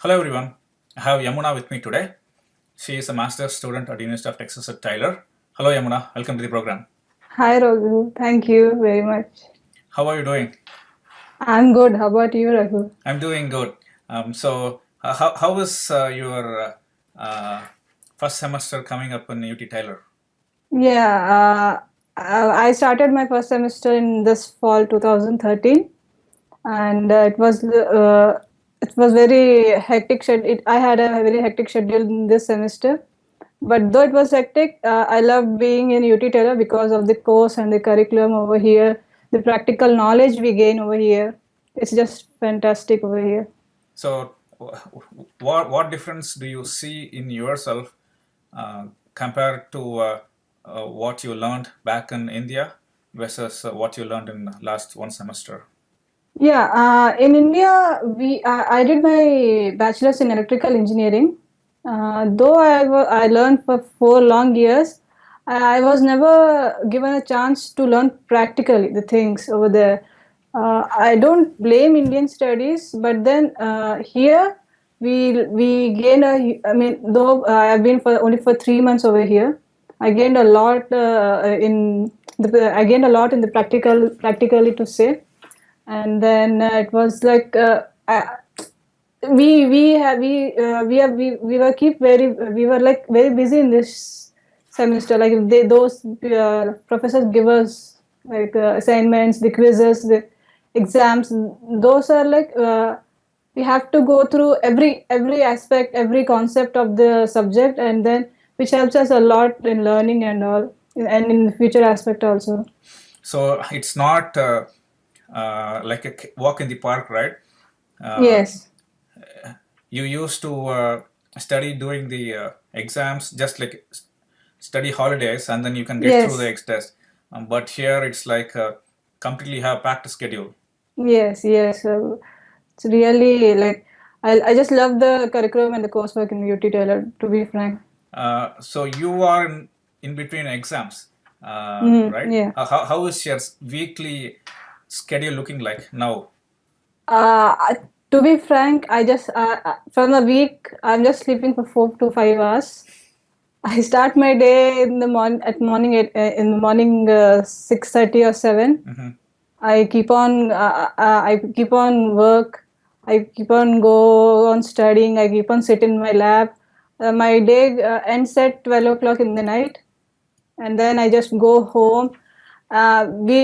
Hello everyone. I have Yamuna with me today. She is a master's student at University of Texas at Tyler. Hello Yamuna, welcome to the program. Hi, Raghu. Thank you very much. How are you doing? I'm good. How about you, Raghu? I'm doing good. How is your first semester coming up in UT Tyler? Yeah, I started my first semester in this fall 2013, and it was very hectic. I had a very hectic schedule in this semester, but though it was hectic, I loved being in UT Taylor because of the course and the curriculum over here, the practical knowledge we gain over here. It's just fantastic over here. So, what difference do you see in yourself compared to what you learned back in India versus what you learned in last one semester? Yeah, in India, I did my bachelor's in electrical engineering. Though I learned for 4 long years, I was never given a chance to learn practically the things over there. I don't blame Indian studies, but then here we gain a. I mean, though I've been for only for 3 months over here, I gained a lot I gained a lot in the practically to say, and then it was like we were keep very we were like very busy in this semester. Like those professors give us like assignments, the quizzes, the exams. Those are like we have to go through every aspect, every concept of the subject, and then which helps us a lot in learning and all, and in the future aspect also. So it's not like a walk in the park, right? Yes. You used to study during the exams, just like study holidays, and then you can get through the Yes. X test. But here it's like completely have packed schedule. Yes, yes. It's really like I just love the curriculum and the coursework in UT Taylor, to be frank. So you are in between exams, right? Yeah. How is your weekly schedule looking like now? Uh, to be frank, I just from a week I'm just sleeping for 4 to 5 hours. I start my day in the morning 6:30 or 7. I keep on work. I keep on go on studying. I keep on sit in my lab. My day ends at 12 o'clock in the night, and then I just go home. We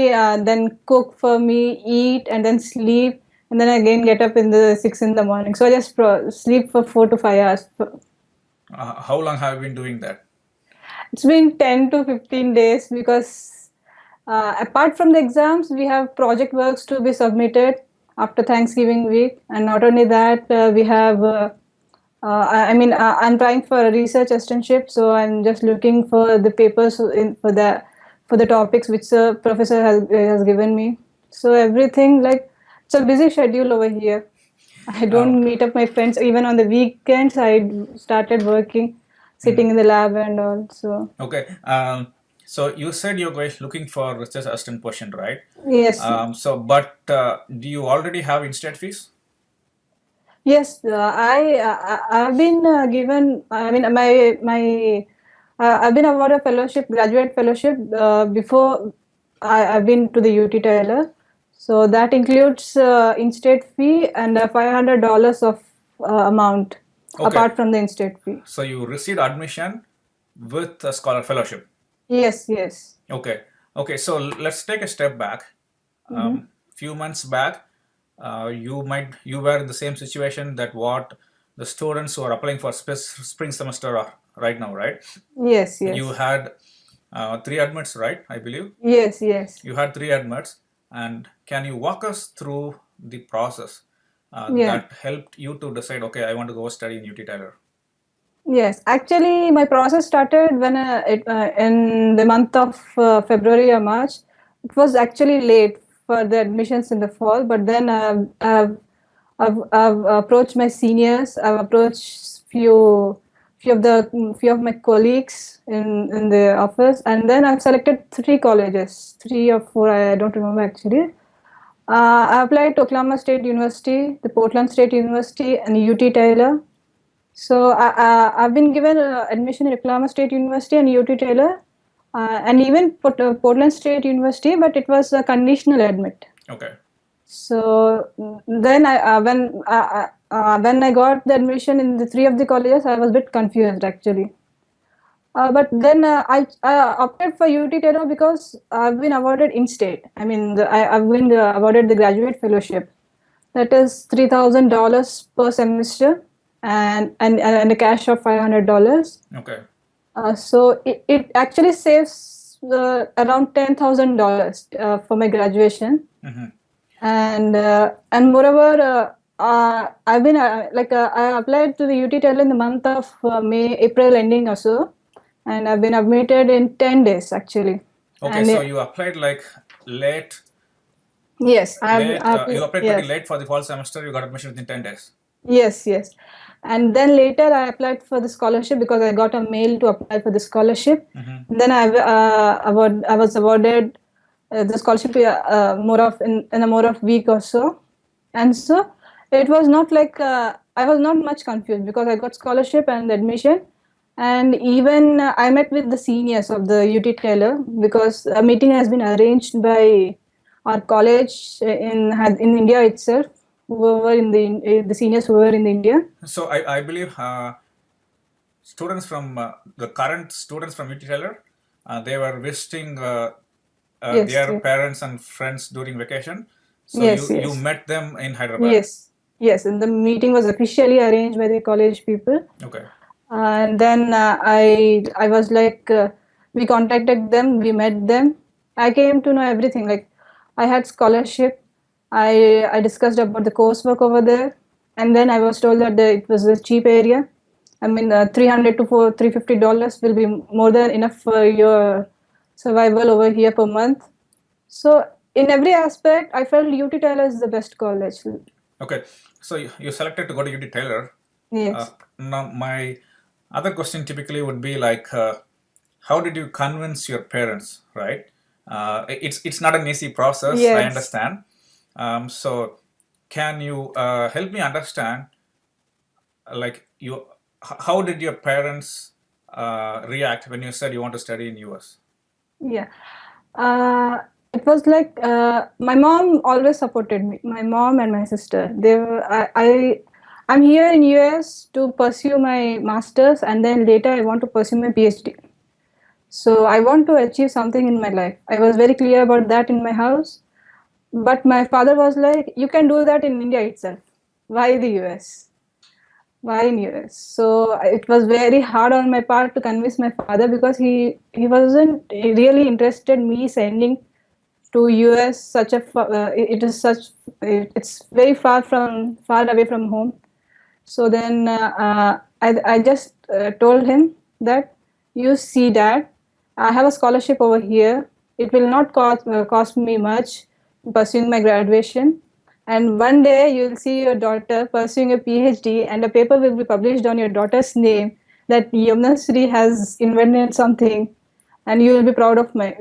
then cook for me, eat, and then sleep, and then again get up in the 6 in the morning. So I just sleep for 4 to 5 hours. How long have you been doing that? It's been 10 to 15 days because apart from the exams, we have project works to be submitted after Thanksgiving week, and not only that, we have. I'm trying for a research assistantship, so I'm just looking for the papers for the topics which the professor has given me. So everything like it's a busy schedule over here. I Um, don't meet up my friends even on the weekends. I started working, sitting in the lab and all. So okay. So you said you're going looking for research assistant position, right? yes, But do you already have in-state fees? yes, I've been given. I mean, I've been awarded a fellowship, graduate fellowship before I've been to the UT Taylor. So that includes in-state fee and $500 of amount Okay. apart from the in-state fee. So you received admission with a scholar fellowship. Yes, yes. Okay. Okay. So let's take a step back. Few months back, you were in the same situation that what the students who are applying for spring semester are right now, right? Yes, You yes. had three admits, right? I believe Yes, yes. you had three admits, and can you walk us through the process Yeah. that helped you to decide, okay, I want to go study in UT Tyler? Yes, actually, my process started when in the month of February or March. It was actually late for the admissions in the fall, but then I've approached my seniors. I've approached few of my colleagues in the office, and then I've selected three colleges, three or four. I don't remember actually. I applied to Oklahoma State University, the Portland State University, and UT Taylor. So I've been given admission in Oklahoma State University and UT Taylor, and even Portland State University, but it was a conditional admit. Okay. So then when I got the admission in the 3 of the colleges, I was a bit confused actually. But then I opted for UT Taylor because I've been awarded in-state. I mean, I've been awarded the graduate fellowship. That is $3,000 per semester, and a cash of $500. Okay. So it actually saves around $10,000 for my graduation. Mm-hmm. And moreover, I've been I applied to the UT Taylor in the month of April ending or so, and I've been admitted in 10 days actually. Okay, And so you applied like late. Yes, You applied yes. pretty late for the fall semester. You got admission within 10 days. Yes. And then later I applied for the scholarship because I got a mail to apply for the scholarship. Mm-hmm. Then I was awarded the scholarship in a more of week or so. And so it was not like I was not much confused because I got scholarship and admission. And even I met with the seniors of the UT Taylor because a meeting has been arranged by our college in India itself, who were in the seniors who were in India. So I believe students from the current students from UT Taylor, they were visiting Yes, their yes. parents and friends during vacation. So Yes, you yes. met them in Hyderabad. Yes, and the meeting was officially arranged by the college people. Okay. And then I was like, we contacted them, we met them. I came to know everything. Like, I had scholarship. I discussed about the coursework over there, and then I was told that it was a cheap area. I mean, $300 to $350 will be more than enough for your survival over here per month. So in every aspect, I felt UT Taylor is the best college. Okay. So you selected to go to UT Taylor. Yes. Now my other question typically would be like, how did you convince your parents? Right. It's not an easy process. I Yes. understand. So can you help me understand, like how did your parents react when you said you want to study in US? Yeah. It was like my mom always supported me. My mom and my sister. I'm here in US to pursue my masters, and then later I want to pursue my PhD. So I want to achieve something in my life. I was very clear about that in my house. But my father was like, "You can do that in India itself. Why the US? Why in US?" So it was very hard on my part to convince my father because he wasn't really interested me sending to US. It's very far away from home. So then I just told him that, you see, Dad, I have a scholarship over here. It will not cost me much pursuing my graduation. And one day you'll see your daughter pursuing a PhD, and a paper will be published on your daughter's name that Yamuna Sri has invented something, and you will be proud of me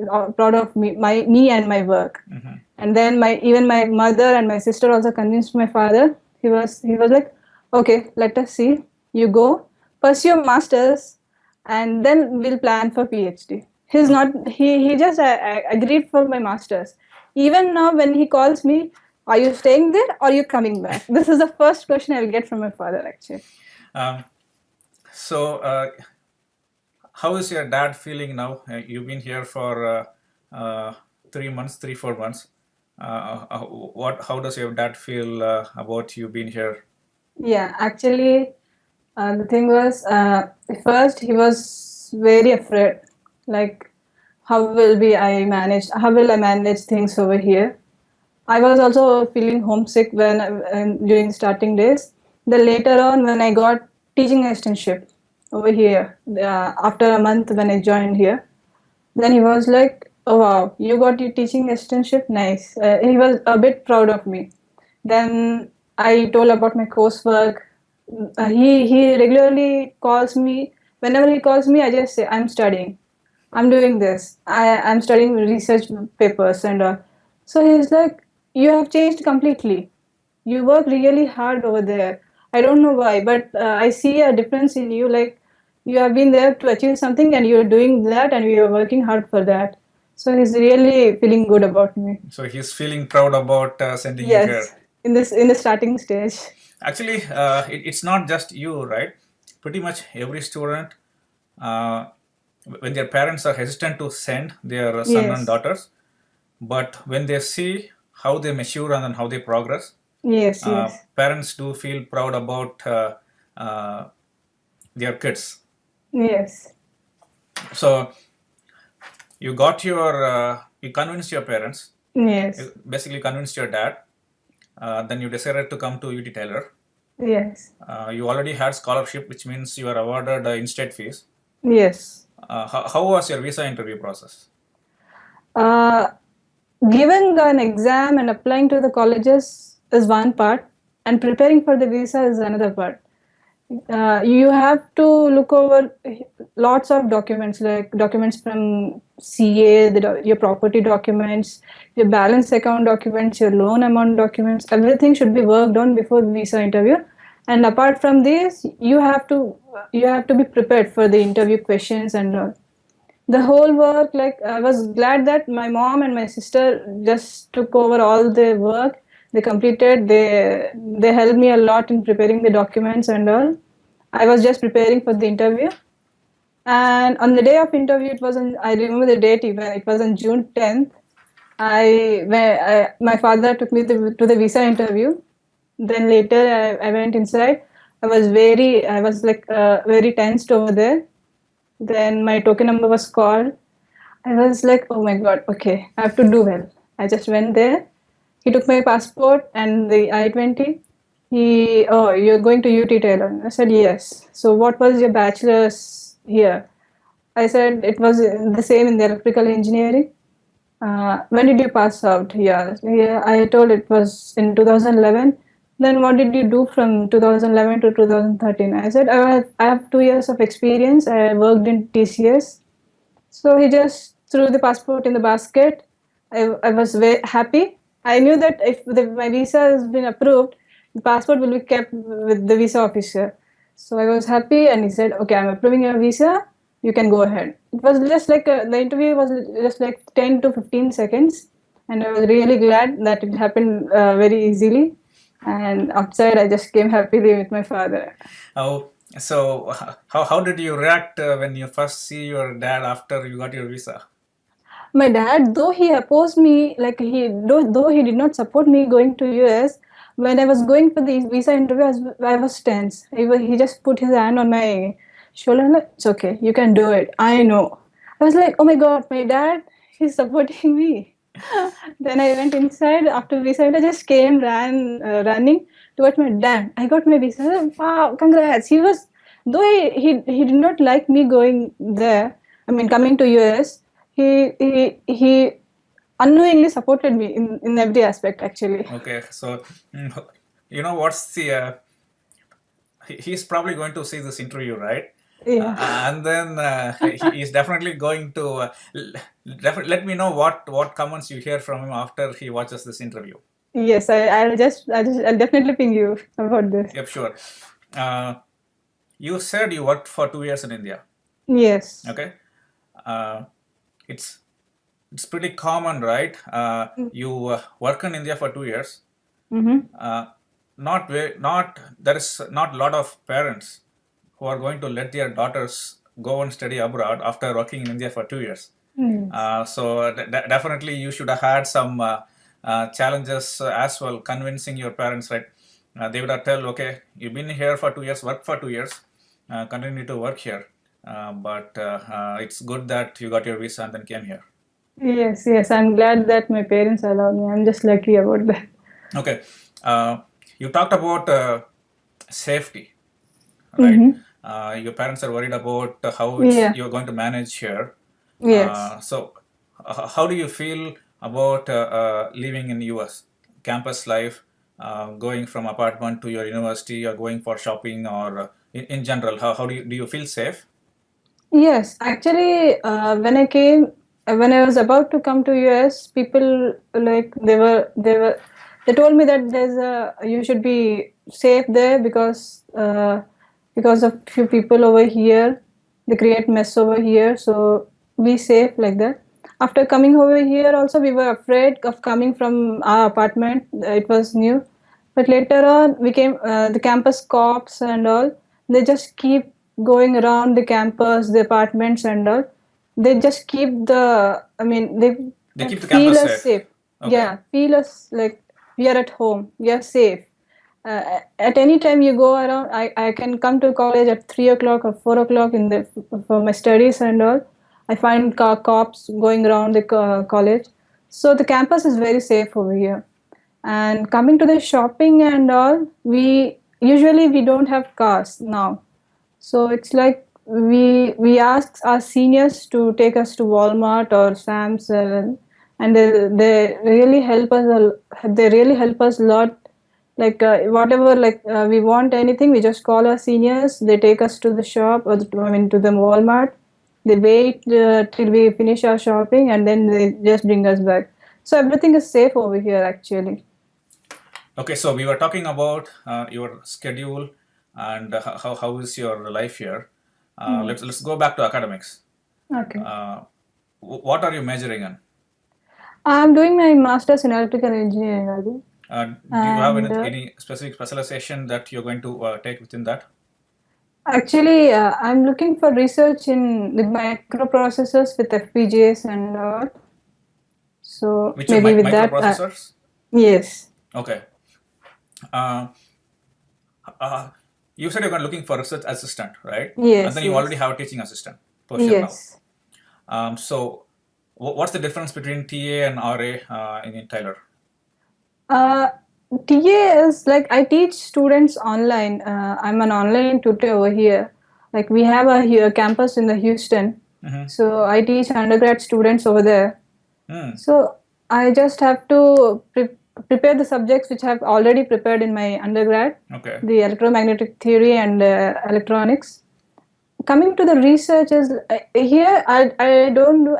and my work. Mm-hmm. And then even my mother and my sister also convinced my father. He was like, okay, let us see. You go pursue your masters, and then we'll plan for PhD. He just agreed for my masters. Even now, when he calls me, are you staying there or are you coming back? This is the first question I'll get from my father, actually. So how is your dad feeling now? You've been here for 3 months, 4 months. How does your dad feel about you being here? Yeah, actually, the thing was, first he was very afraid. Like, how will I manage things over here? I was also feeling homesick during starting days. Then later on, when I got teaching assistantship over here, after a month when I joined here, then he was like, "Oh wow, you got your teaching assistantship, nice." He was a bit proud of me. Then I told about my coursework. He regularly calls me. Whenever he calls me, I just say, "I'm studying. I'm doing this. I'm studying research papers and all." So he's like, you have changed completely. You work really hard over there. I don't know why, but I see a difference in you. Like you have been there to achieve something, and you're doing that, and you're working hard for that. So he's really feeling good about me. So he's feeling proud about sending you Yes, here. in the starting stage. Actually, it's not just you, right? Pretty much every student, uh, when their parents are hesitant to send their son and Yes, daughters, but when they see how they mature and then how they progress, yes, yes, parents do feel proud about uh, their kids. yes, So you convinced your parents, yes, you basically convinced your dad, then you decided to come to UT Taylor. yes, You already had scholarship, which means you are awarded in-state fees. yes. How was your visa interview process? Uh, Giving an exam and applying to the colleges is one part, and preparing for the visa is another part. You have to look over lots of documents, like documents from CA, your property documents, your balance account documents, your loan amount documents. Everything should be worked on before visa interview. And apart from this, you have to be prepared for the interview questions and all. The whole work, like I was glad that my mom and my sister just took over all the work. They completed, they helped me a lot in preparing the documents and all. I was just preparing for the interview, and on the day of interview, it was on, I remember the date even, it was on June 10th. My father took me to the visa interview. Then later I went inside. I was like very tensed over there. Then my token number was called. I was like, oh my god, okay, I have to do well. I just went there. He took my passport and the I-20. Oh, you're going to UT Taylor. I said, yes. So, what was your bachelor's here? I said, it was the same in the electrical engineering. When did you pass out? Yeah, I told it was in 2011. Then what did you do from 2011 to 2013? I said, I have 2 years of experience. I worked in TCS. So he just threw the passport in the basket. I was very happy. I knew that if my visa has been approved, the passport will be kept with the visa officer. So I was happy, and he said, "Okay, I'm approving your visa. You can go ahead." It was just like the interview was just like 10 to 15 seconds, and I was really glad that it happened very easily. And outside, I just came happily with my father. Oh, so how did you react when you first see your dad after you got your visa? My dad, though he opposed me, like though he did not support me going to US, when I was going for the visa interview, I was tense. He just put his hand on my shoulder and like, it's okay, you can do it. I know. I was like, oh my god, my dad, he's supporting me. Then I went inside after visa. I just running towards my dad. I got my visa. Wow, congrats! Though he did not like me going there. I mean, coming to US. He unknowingly supported me in every aspect actually. Okay, so you know what's the he's probably going to see this interview, right? Yeah. And then he is definitely going to let me know what comments you hear from him after he watches this interview. Yes, I'll definitely ping you about this. Yep, sure. Uh, you said you worked for 2 years in India. Yes. Okay, uh, it's it's pretty common, right? You work in India for 2 years. Mm-hmm. Not there is not a lot of parents who are going to let their daughters go and study abroad after working in India for 2 years. Yes. So definitely you should have had some challenges as well, convincing your parents, right? They would have tell, okay, you've been here for 2 years, work for 2 years, continue to work here. But it's good that you got your visa and then came here. Yes, yes. I'm glad that my parents allowed me. I'm just lucky about that. Okay. You talked about safety, right? Mm-hmm. Your parents are worried about how Yeah. you're going to manage here. Yes. So, how do you feel about living in US, campus life, going from apartment to your university, or going for shopping, or in general, how do you feel safe? Yes. Actually, when I came, when I was about to come to US, people like they told me that you should be safe there because of few people over here, they create mess over here, so be safe like that. After coming over here, also we were afraid of coming from our apartment. It was new, but later on we came the campus cops and all. They just keep going around the campus, the apartments and all. They just keep They keep the feel campus us safe. safe. Okay. Yeah, feel us like we are at home, we are safe. At any time you go around, I can come to college at 3 o'clock or 4 o'clock for my studies and all. I find cops going around the college. So the campus is very safe over here. And coming to the shopping and all, we don't have cars now. So it's like we ask our seniors to take us to Walmart or Sam's, and they really help us. They really help us a lot. Like whatever, like we want anything, we just call our seniors. They take us to the shop or to the Walmart. They wait till we finish our shopping, and then they just bring us back. So everything is safe over here, actually. Okay, so we were talking about your schedule and how is your life here. Let's go back to academics. Okay. What are you majoring in? I'm doing my master's in electrical engineering, Adi. Do you have And any specific specialization that you're going to take within that? actually, I'm looking for research in the microprocessors with FPGAs and all. So Which maybe with that, microprocessors? yes, Okay. Uh, you said you're looking for research assistant, right? And yes, then you yes, already have a teaching assistant position yes. now. So what's the difference between TA and RA in Tyler? Uh, TA is like I teach students online. I'm an online tutor over here. Like we have a campus in the Houston, so I teach undergrad students over there. So I just have to prepare the subjects which I've already prepared in my undergrad, Okay. the electromagnetic theory and electronics. Coming to the research is here I don't do,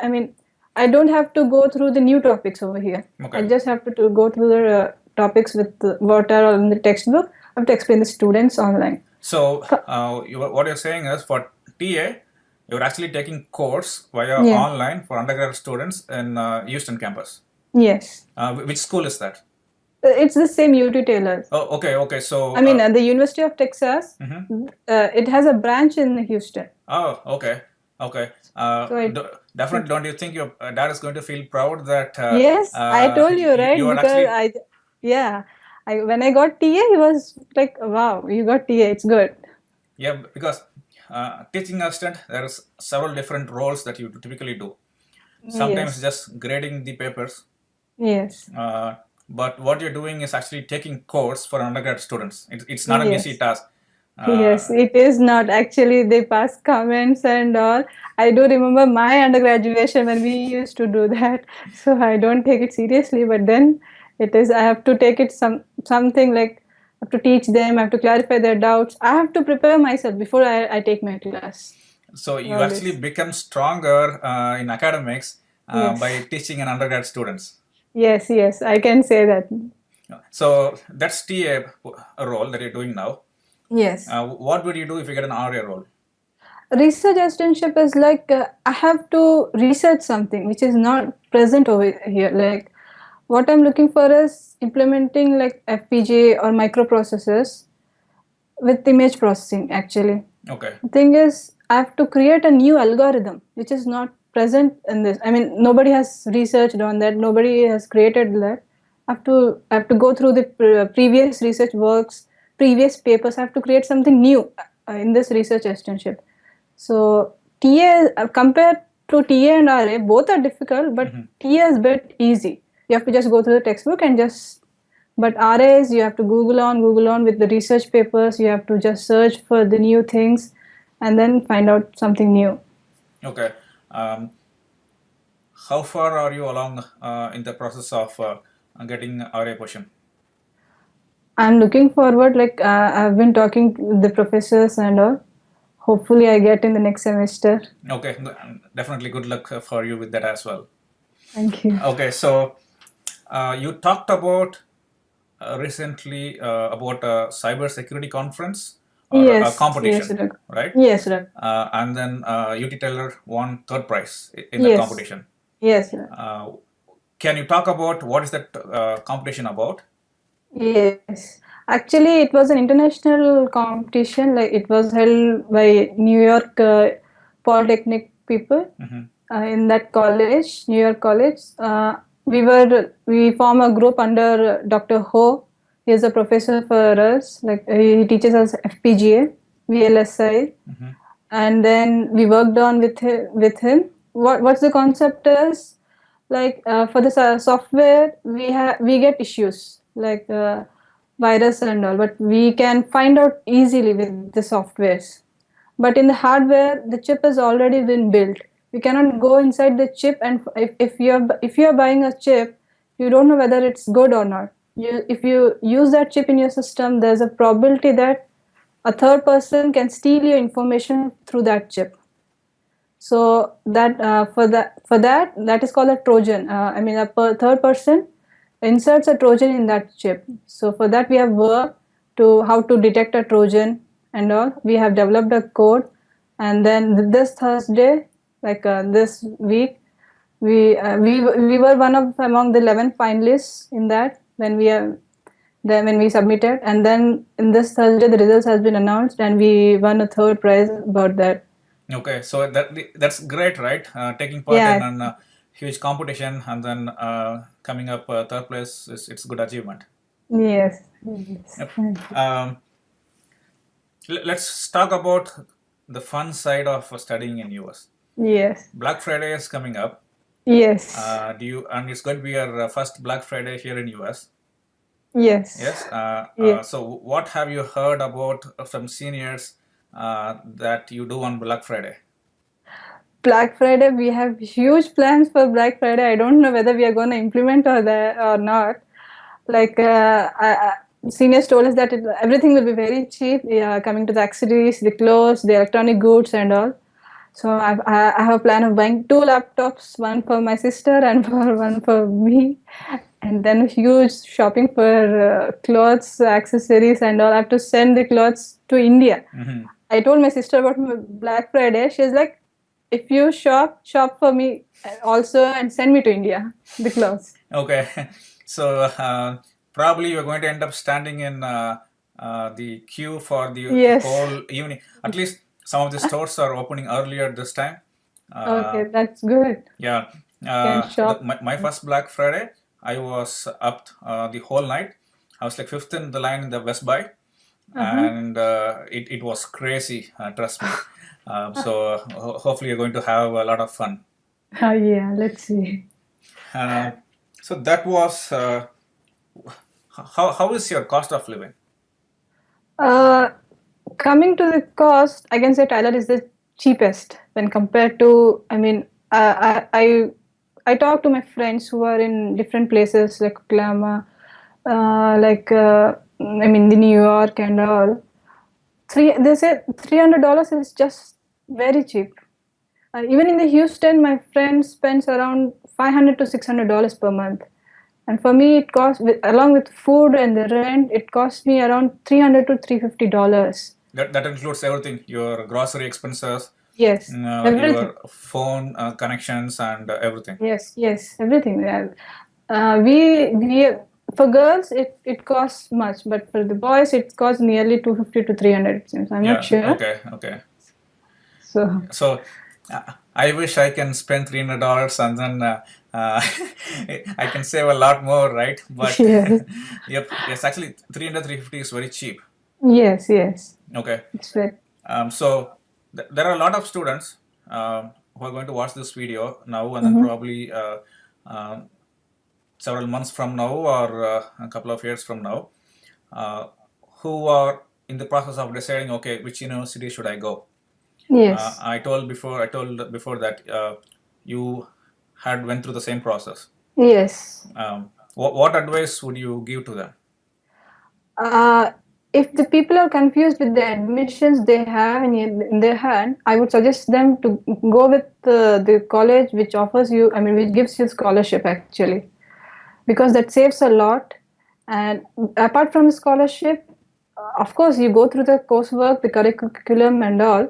I don't have to go through the new topics over here. Okay. I just have to go through the topics with what are in the textbook. I have to explain the students online. So what you're saying is for TA, you're actually taking course via Yeah. online for undergraduate students in Houston campus. Yes. Which school is that? It's the same UT Taylor. Oh, okay. So at the University of Texas, it has a branch in Houston. Oh, okay. Definitely, don't you think your dad is going to feel proud that? Yes, I told you, right? You are Because actually, when I got TA, he was like, "Wow, you got TA, it's good." yeah, because teaching assistant, there is several different roles that you typically do. Sometimes Yes. just grading the papers. Yes. But what you're doing is actually taking course for undergrad students. It's not an Yes. easy task. Yes, it is not. Actually, they pass comments and all. I do remember my undergraduation when we used to do that. So I don't take it seriously, but then it is, I have to take it something like, I have to teach them, I have to clarify their doubts. I have to prepare myself before I take my class. So you Always. actually become stronger in academics Yes. by teaching an undergrad students. Yes, I can say that. So that's TA role that you're doing now. Yes. What would you do if you get an RA role? Research assistantship is like I have to research something which is not present over here. Like what I'm looking for is implementing like FPGA or microprocessors with image processing actually. Okay. The thing is, I have to create a new algorithm which is not present in this. Nobody has researched on that. Nobody has created that. I have to go through the previous research works, previous papers. I have to create something new in this research assistantship. So TA compared to TA and RA, both are difficult, but TA is a bit easy. You have to just go through the textbook and just. But RAs, you have to Google on with the research papers. You have to just search for the new things, and then find out something new. Okay. How far are you along in the process of getting RA position? I'm looking forward. Like I've been talking with the professors and all. hopefully I get in the next semester. Okay, definitely good luck for you with that as well. Thank you. Okay, so you talked about recently about a cyber security conference or a Yes, yes, competition, Rag. right? Yes, Rag. And then UT Taylor won third prize in that Yes, competition. yes, Rag. Can you talk about what is that competition about? Yes. Actually, it was an international competition. Like it was held by New York Polytechnic people in that college, New York College. We form a group under Dr. Ho. He is a professor for us. Like he teaches us FPGA, VLSI, and then we worked on with him. What's the concept is like for the software we get issues like virus and all, but we can find out easily with the softwares. But in the hardware, the chip has already been built. We cannot go inside the chip, and if you're buying a chip, you don't know whether it's good or not. If you use that chip in your system, there's a probability that a third person can steal your information through that chip. So that that is called a Trojan. I mean, third person inserts a Trojan in that chip. So for that, we have worked to how to detect a Trojan and all. We have developed a code, and then this Thursday, like this week, we were one of among the 11 finalists in that when we submitted, and then in this Thursday the results has been announced, and we won a third prize about that. Okay, so that's great, right? Taking part Yeah. in a huge competition and then coming up third place it's a good achievement. Yes. Yes. Yep. Let's talk about the fun side of studying in US. Yes. Black Friday is coming up. Yes. And it's going to be your first Black Friday here in US. Yes. Yes. Yes. So what have you heard about from seniors that you do on Black Friday? Black Friday, we have huge plans for Black Friday. I don't know whether we are going to implement or not. Like seniors told us that everything will be very cheap. Coming to the accessories, the clothes, the electronic goods, and all. So I have a plan of buying 2 laptops, one for my sister and one for me, and then huge shopping for clothes, accessories, and all. I have to send the clothes to India. I told my sister about my Black Friday. She's like, if you shop for me also and send me to India the clothes. Okay, so probably you're going to end up standing in the queue for the Yes. whole evening. At least some of the stores are opening earlier this time. Okay, that's good. Yeah. Can shop. My first Black Friday, I was up the whole night. I was like fifth in the line in the West Buy, and it was crazy. Trust me. So hopefully you're going to have a lot of fun. Yeah, let's see. So that was how is your cost of living? Coming to the cost, I can say Tyler is the cheapest when compared to. I mean, I talk to my friends who are in different places like Oklahoma, I mean the New York and all. They say $300 is just very cheap. Even in the Houston, my friend spends around $500 to $600 per month. And for me, it costs, along with food and the rent, it costs me around $300 to $350. That includes everything: your grocery expenses, Yes, everything. your phone connections, and everything. Yes, everything. We for girls it costs much, but for the boys it costs nearly 250 to 300. It seems. I'm not sure. Okay. So I wish I can spend $300 and then I can save a lot more, right? But yes, yes, actually 350 is very cheap. yes. Okay. It's right. So there are a lot of students who are going to watch this video now and then probably several months from now or a couple of years from now who are in the process of deciding, okay, which university should I go? Yes. I told before that you had went through the same process. Yes. What advice would you give to them? if the people are confused with the admissions they have in their hand, I would suggest them to go with the college which offers you, I mean, which gives you scholarship actually, because that saves a lot. And apart from the scholarship, of course, you go through the coursework, the curriculum, and all.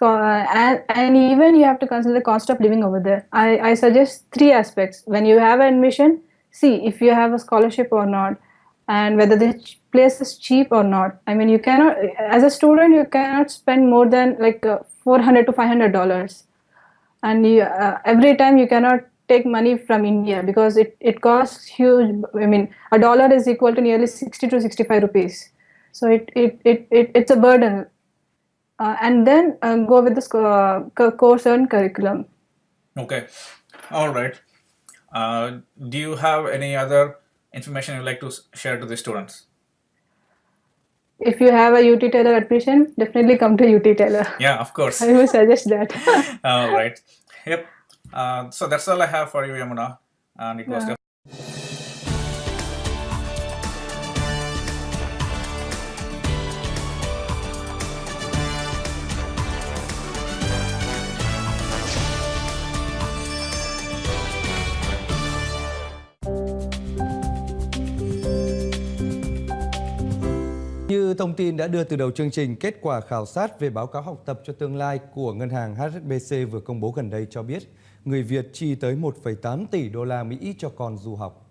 And even you have to consider the cost of living over there. I suggest three aspects. When you have admission, see if you have a scholarship or not, and whether the place is cheap or not. I mean, you cannot, as a student, you cannot spend more than like $400 to $500, and every time you cannot take money from India because it costs huge. I mean, a dollar is equal to nearly 60 to 65 rupees. So it's a burden. And then go with the course and curriculum. Okay, all right. Do you have any other information you'd like to share to the students? If you have a UT Taylor admission, definitely come to UT Taylor. Yeah, of course. I will suggest that. All right. Yep. So that's all I have for you, Yamuna. And it was Như thông tin đã đưa từ đầu chương trình, kết quả khảo sát về báo cáo học tập cho tương lai của ngân hàng HSBC vừa công bố gần đây cho biết người Việt chi tới 1,8 tỷ đô la Mỹ cho con du học.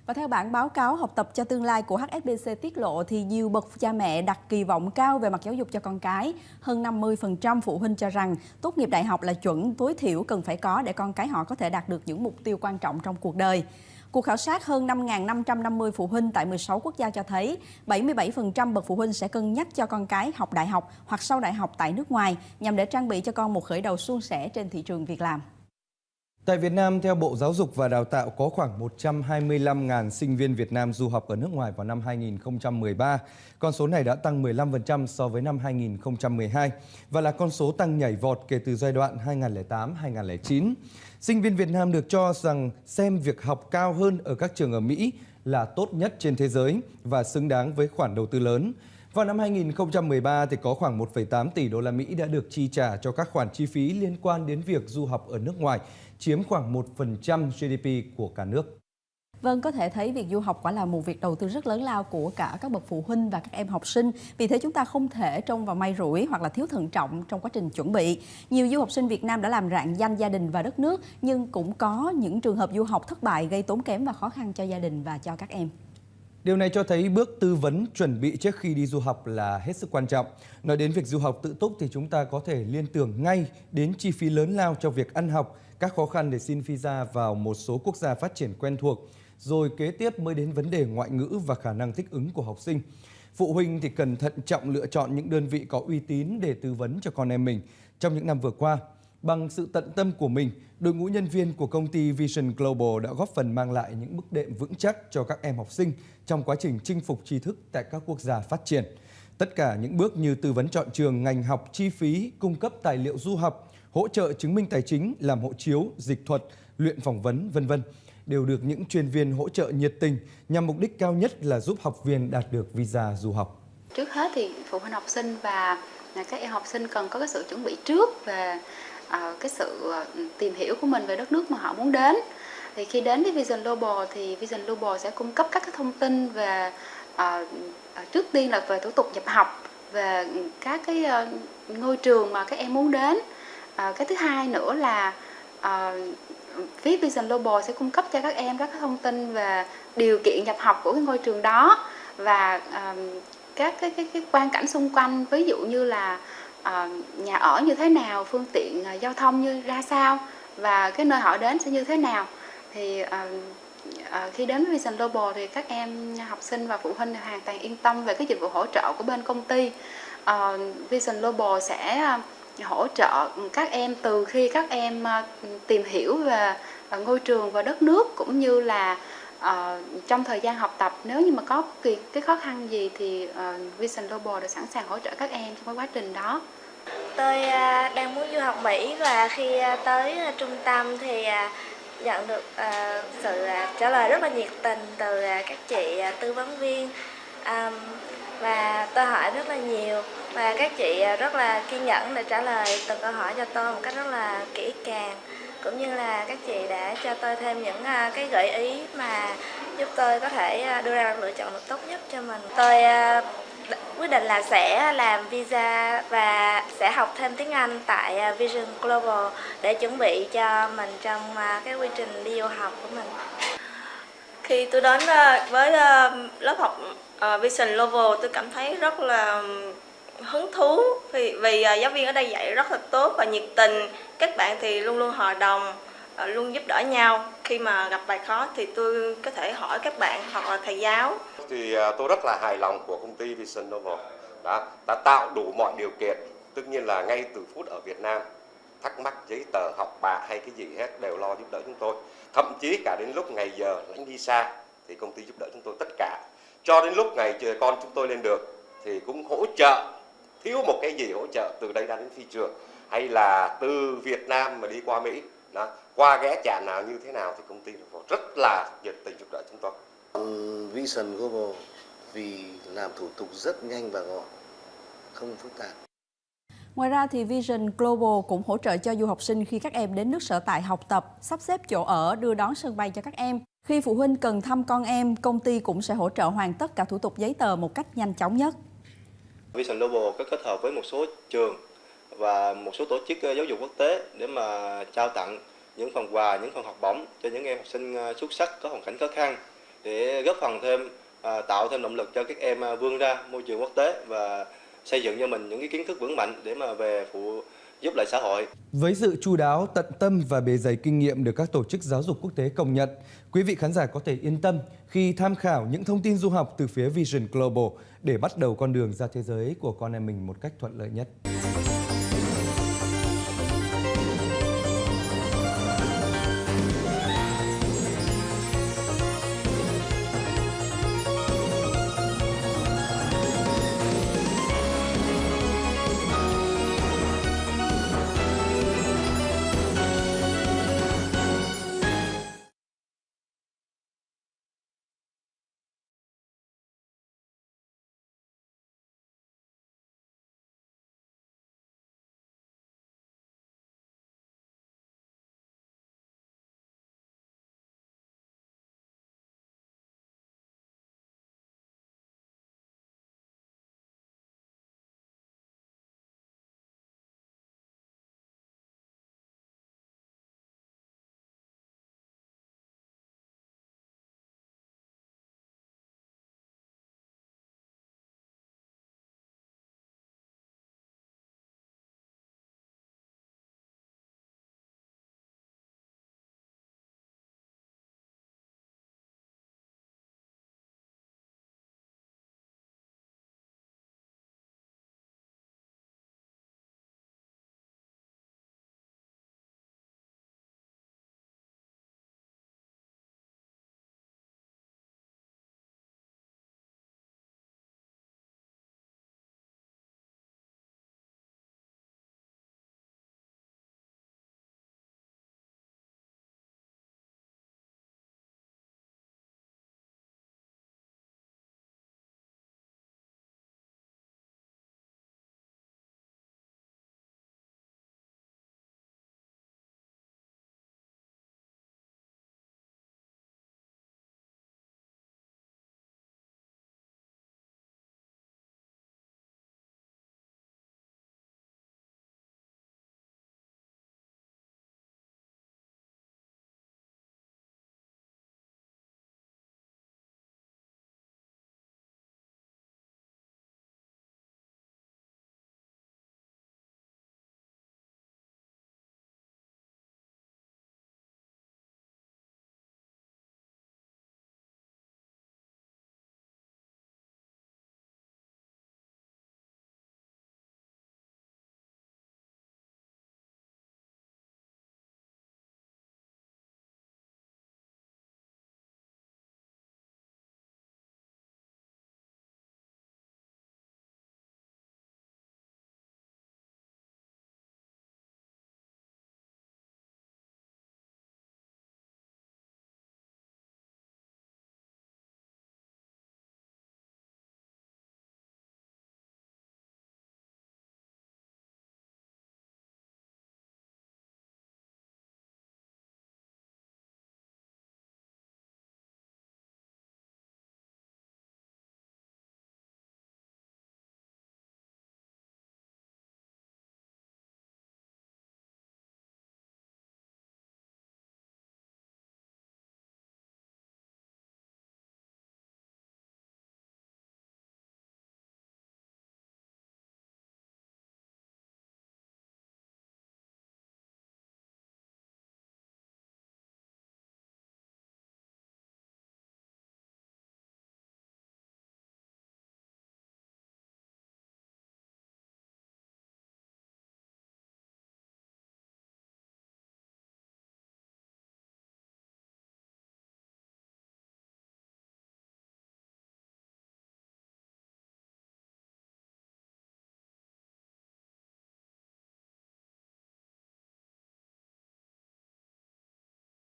Và theo bản báo cáo học tập cho tương lai của HSBC tiết lộ thì nhiều bậc cha mẹ đặt kỳ vọng cao về mặt giáo dục cho con cái. Hơn 50% phụ huynh cho rằng tốt nghiệp đại học là chuẩn tối thiểu cần phải có để con cái họ có thể đạt được những mục tiêu quan trọng trong cuộc đời. Cuộc khảo sát hơn 5.550 phụ huynh tại 16 quốc gia cho thấy 77% bậc phụ huynh sẽ cân nhắc cho con cái học đại học hoặc sau đại học tại nước ngoài nhằm để trang bị cho con một khởi đầu suôn sẻ trên thị trường việc làm. Tại Việt Nam, theo Bộ Giáo dục và Đào tạo, có khoảng 125.000 sinh viên Việt Nam du học ở nước ngoài vào năm 2013. Con số này đã tăng 15% so với năm 2012 và là con số tăng nhảy vọt kể từ giai đoạn 2008-2009. Sinh viên Việt Nam được cho rằng xem việc học cao hơn ở các trường ở Mỹ là tốt nhất trên thế giới và xứng đáng với khoản đầu tư lớn. Vào năm 2013 thì có khoảng 1,8 tỷ đô la Mỹ đã được chi trả cho các khoản chi phí liên quan đến việc du học ở nước ngoài, chiếm khoảng 1% GDP của cả nước. Vâng, có thể thấy việc du học quả là một việc đầu tư rất lớn lao của cả các bậc phụ huynh và các em học sinh. Vì thế chúng ta không thể trông vào may rủi hoặc là thiếu thận trọng trong quá trình chuẩn bị. Nhiều du học sinh Việt Nam đã làm rạng danh gia đình và đất nước, nhưng cũng có những trường hợp du học thất bại gây tốn kém và khó khăn cho gia đình và cho các em. Điều này cho thấy bước tư vấn chuẩn bị trước khi đi du học là hết sức quan trọng. Nói đến việc du học tự túc thì chúng ta có thể liên tưởng ngay đến chi phí lớn lao cho việc ăn học, các khó khăn để xin visa vào một số quốc gia phát triển quen thuộc, rồi kế tiếp mới đến vấn đề ngoại ngữ và khả năng thích ứng của học sinh. Phụ huynh thì cần thận trọng lựa chọn những đơn vị có uy tín để tư vấn cho con em mình. Trong những năm vừa qua, bằng sự tận tâm của mình, đội ngũ nhân viên của công ty Vision Global đã góp phần mang lại những bước đệm vững chắc cho các em học sinh trong quá trình chinh phục tri thức tại các quốc gia phát triển. Tất cả những bước như tư vấn chọn trường, ngành học, chi phí, cung cấp tài liệu du học, hỗ trợ chứng minh tài chính, làm hộ chiếu, dịch thuật, luyện phỏng vấn, v.v. đều được những chuyên viên hỗ trợ nhiệt tình nhằm mục đích cao nhất là giúp học viên đạt được visa du học. Trước hết thì phụ huynh học sinh và các em học sinh cần có cái sự chuẩn bị trước về cái sự tìm hiểu của mình về đất nước mà họ muốn đến. Thì khi đến với Vision Global thì Vision Global sẽ cung cấp các cái thông tin về trước tiên là về thủ tục nhập học, về các cái ngôi trường mà các em muốn đến. Cái thứ hai nữa là phía Vision Global sẽ cung cấp cho các em các thông tin về điều kiện nhập học của cái ngôi trường đó và các cái quang cảnh xung quanh, ví dụ như là nhà ở như thế nào, phương tiện giao thông như ra sao và cái nơi họ đến sẽ như thế nào. Thì khi đến với Vision Global thì các em học sinh và phụ huynh hoàn toàn yên tâm về cái dịch vụ hỗ trợ của bên công ty. Vision Global sẽ hỗ trợ các em từ khi các em tìm hiểu về ngôi trường và đất nước, cũng như là trong thời gian học tập, nếu như mà có cái khó khăn gì thì Vision Global đã sẵn sàng hỗ trợ các em trong cái quá trình đó. Tôi đang muốn du học Mỹ và khi tới trung tâm thì nhận được sự trả lời rất là nhiệt tình từ các chị tư vấn viên. và tôi hỏi rất là nhiều và các chị rất là kiên nhẫn để trả lời từng câu hỏi cho tôi một cách rất là kỹ càng, cũng như là các chị đã cho tôi thêm những cái gợi ý mà giúp tôi có thể đưa ra lựa chọn được tốt nhất cho mình. Tôi quyết định là sẽ làm visa và sẽ học thêm tiếng Anh tại Vision Global để chuẩn bị cho mình trong cái quy trình đi du học của mình. Khi tôi đến với lớp học Vision Global, tôi cảm thấy rất là hứng thú vì giáo viên ở đây dạy rất là tốt và nhiệt tình. Các bạn thì luôn luôn hòa đồng, luôn giúp đỡ nhau. Khi mà gặp bài khó thì tôi có thể hỏi các bạn hoặc là thầy giáo. Thì tôi rất là hài lòng của công ty Vision Global đã tạo đủ mọi điều kiện. Tất nhiên là ngay từ phút ở Việt Nam, thắc mắc giấy tờ, học bạ hay cái gì hết đều lo giúp đỡ chúng tôi. Thậm chí cả đến lúc ngày giờ lãnh visa thì công ty giúp đỡ chúng tôi tất cả. Cho đến lúc ngày con chúng tôi lên được thì cũng hỗ trợ, thiếu một cái gì hỗ trợ từ đây ra đến phi trường, hay là từ Việt Nam mà đi qua Mỹ, qua ghé trạm nào như thế nào thì công ty rất là nhiệt tình giúp đỡ chúng tôi. Vision Global vì làm thủ tục rất nhanh và gọn, không phức tạp. Ngoài ra thì Vision Global cũng hỗ trợ cho du học sinh khi các em đến nước sở tại học tập, sắp xếp chỗ ở, đưa đón sân bay cho các em. Khi phụ huynh cần thăm con em, công ty cũng sẽ hỗ trợ hoàn tất cả thủ tục giấy tờ một cách nhanh chóng nhất. Vision Global có kết hợp với một số trường và một số tổ chức giáo dục quốc tế để mà trao tặng những phần quà, những phần học bổng cho những em học sinh xuất sắc có hoàn cảnh khó khăn, để góp phần thêm tạo thêm động lực cho các em vươn ra môi trường quốc tế và xây dựng cho mình những cái kiến thức vững mạnh để mà về phụ giúp lại xã hội. Với sự chu đáo, tận tâm và bề dày kinh nghiệm được các tổ chức giáo dục quốc tế công nhận, quý vị khán giả có thể yên tâm khi tham khảo những thông tin du học từ phía Vision Global để bắt đầu con đường ra thế giới của con em mình một cách thuận lợi nhất.